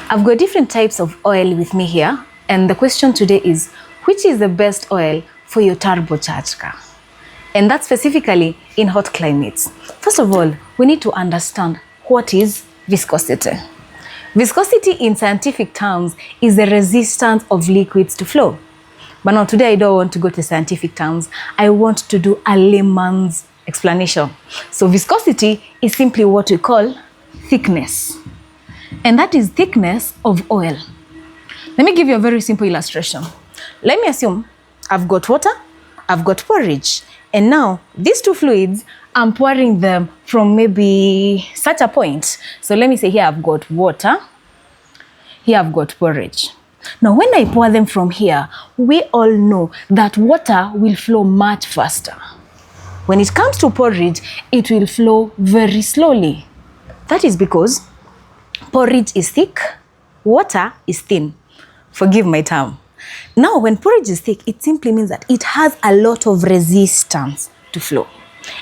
I've got different types of oil with me here, and the question today is, which is the best oil for your turbocharged car? And that's specifically in hot climates. First of all, we need to understand what is viscosity. Viscosity in scientific terms is the resistance of liquids to flow. But now today I don't want to go to scientific terms. I want to do a layman's explanation. So viscosity is simply what we call thickness. And that is thickness of oil. Let me give you a very simple illustration. Let me assume I've got water, I've got porridge, and now these two fluids, I'm pouring them from maybe such a point. So let me say here I've got water, here I've got porridge. Now when I pour them from here, we all know that water will flow much faster. When it comes to porridge, it will flow very slowly. That is because porridge is thick, water is thin. Forgive my term. Now, when porridge is thick, it simply means that it has a lot of resistance to flow.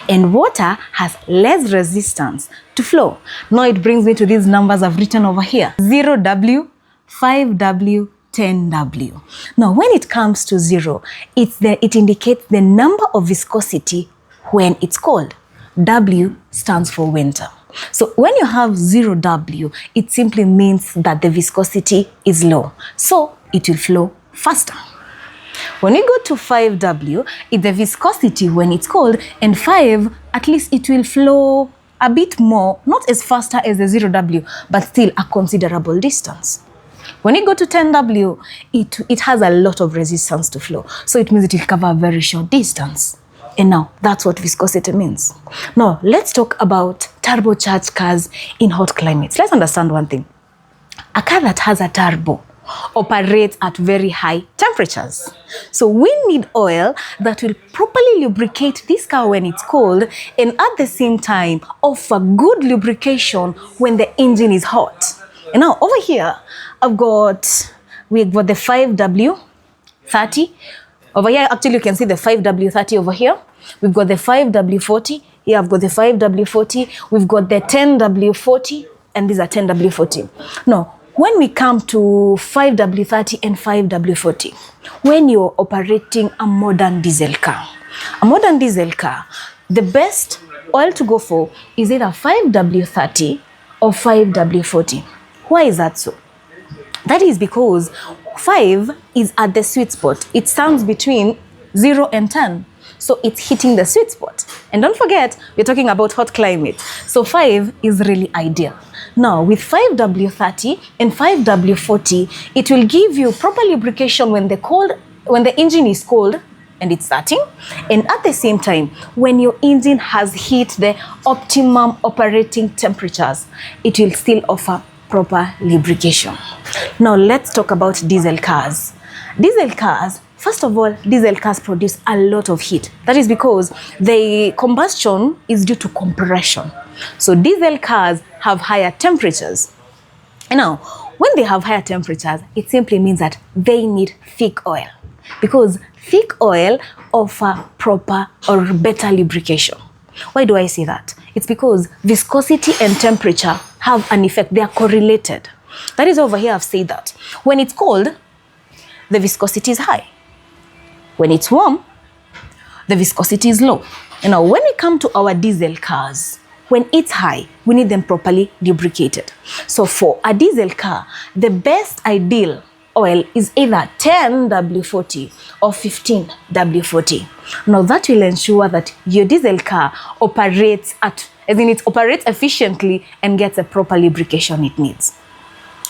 And water has less resistance to flow. Now it brings me to these numbers I've written over here. 0W, 5W, 10W. Now, when it comes to 0, it indicates the number of viscosity when it's cold. W stands for winter. So when you have 0W, it simply means that the viscosity is low. So it will flow faster. When we go to 5W, it's the viscosity when it's cold, and 5, at least it will flow a bit more, not as faster as the 0W, but still a considerable distance. When you go to 10W, it has a lot of resistance to flow. So it means it will cover a very short distance. And now, that's what viscosity means. Now, let's talk about turbocharged cars in hot climates. Let's understand one thing. A car that has a turbo operates at very high temperatures. So we need oil that will properly lubricate this car when it's cold, and at the same time offer good lubrication when the engine is hot. And now over here, we've got the 5W30. Over here, actually, you can see the 5W30 over here. We've got the 5W40. Here, I've got the 5W40. We've got the 10W40, and these are 10W40. Now, when we come to 5W30 and 5W40, when you're operating a modern diesel car, the best oil to go for is either 5W30 or 5W40. Why is that so? That is because 5 is at the sweet spot. It stands between 0 and 10. So it's hitting the sweet spot. And don't forget, we're talking about hot climate. So 5 is really ideal. Now, with 5W30 and 5W40, it will give you proper lubrication when the engine is cold and it's starting. And at the same time, when your engine has hit the optimum operating temperatures, it will still offer proper lubrication. Now let's talk about diesel cars. First of all, diesel cars produce a lot of heat. That is because the combustion is due to compression. So diesel cars have higher temperatures. And now, when they have higher temperatures, it simply means that they need thick oil, because thick oil offer proper or better lubrication. Why do I say that? It's because viscosity and temperature have an effect. They are correlated. That is over here I've said that. When it's cold, the viscosity is high. When it's warm, the viscosity is low. And now when we come to our diesel cars, when it's high, we need them properly lubricated. So for a diesel car, the best ideal oil is either 10W40 or 15W40. Now that will ensure that your diesel car operates efficiently and gets the proper lubrication it needs.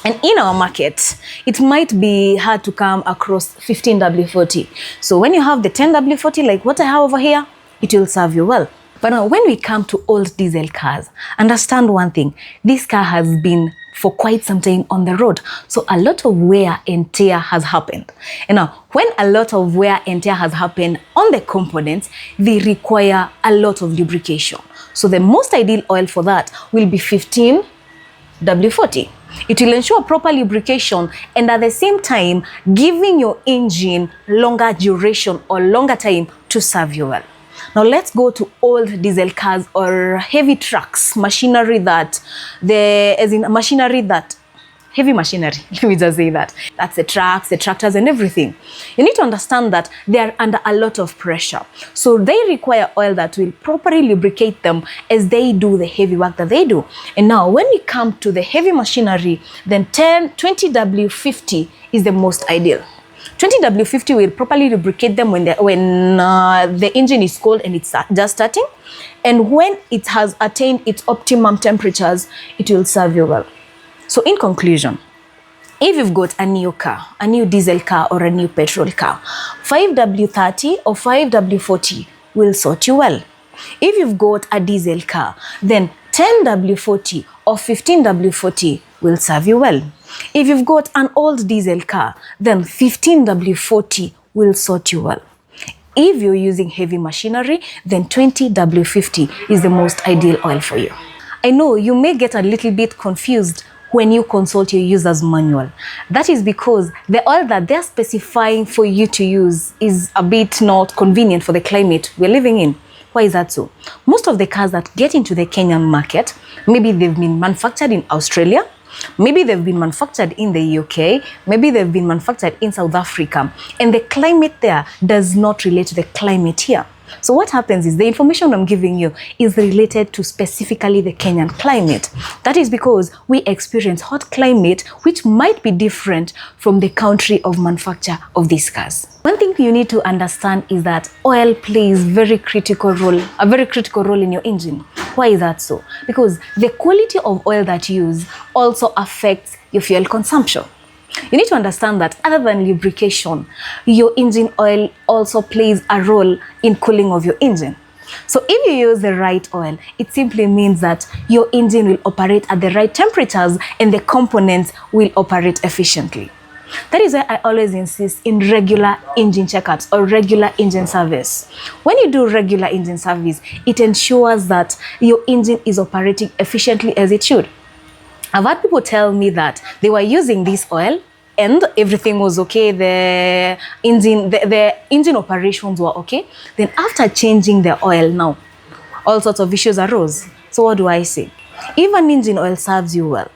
And in our market, it might be hard to come across 15W40. So when you have the 10W40, like what I have over here, it will serve you well. But now when we come to old diesel cars, understand one thing. This car has been for quite some time on the road. So a lot of wear and tear has happened. And now, when a lot of wear and tear has happened on the components, they require a lot of lubrication. So the most ideal oil for that will be 15W40. It will ensure proper lubrication and at the same time giving your engine longer duration or longer time to serve you well. Now let's go to old diesel cars or heavy trucks, machinery that heavy machinery, let me just say that. That's the trucks, the tractors and everything. You need to understand that they are under a lot of pressure. So they require oil that will properly lubricate them as they do the heavy work that they do. And now when we come to the heavy machinery, then 20W50 is the most ideal. 20W50 will properly lubricate them when the engine is cold and it's just starting. And when it has attained its optimum temperatures, it will serve you well. So in conclusion, if you've got a new car, a new diesel car or a new petrol car, 5W30 or 5W40 will sort you well. If you've got a diesel car, then 10W40 or 15W40 will serve you well. If you've got an old diesel car, then 15W40 will sort you well. If you're using heavy machinery, then 20W50 is the most ideal oil for you. I know you may get a little bit confused when you consult your user's manual. That is because the oil that they're specifying for you to use is a bit not convenient for the climate we're living in. Why is that so? Most of the cars that get into the Kenyan market, maybe they've been manufactured in Australia, maybe they've been manufactured in the UK, maybe they've been manufactured in South Africa, and the climate there does not relate to the climate here. So what happens is the information I'm giving you is related to specifically the Kenyan climate. That is because we experience hot climate which might be different from the country of manufacture of these cars. One thing you need to understand is that oil plays a very critical role in your engine. Why is that so? Because the quality of oil that you use also affects your fuel consumption. You need to understand that other than lubrication, your engine oil also plays a role in cooling of your engine. So if you use the right oil, it simply means that your engine will operate at the right temperatures and the components will operate efficiently. That is why I always insist in regular engine checkups or regular engine service. When you do regular engine service, it ensures that your engine is operating efficiently as it should. I've had people tell me that they were using this oil and everything was okay, the engine operations were okay. Then after changing the oil now, all sorts of issues arose. So what do I say? If an engine oil serves you well,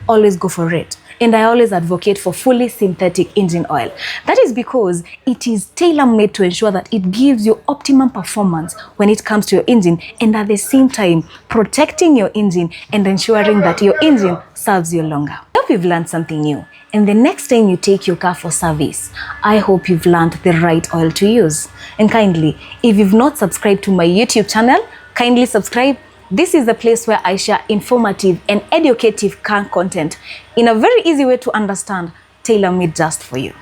always go for it. And I always advocate for fully synthetic engine oil. That is because it is tailor-made to ensure that it gives you optimum performance when it comes to your engine, and at the same time protecting your engine and ensuring that your engine serves you longer. I hope you've learned something new. And the next time you take your car for service, I hope you've learned the right oil to use. And kindly, if you've not subscribed to my YouTube channel, kindly subscribe. This is the place where I share informative and educative car content in a very easy way to understand, tailor-made just for you.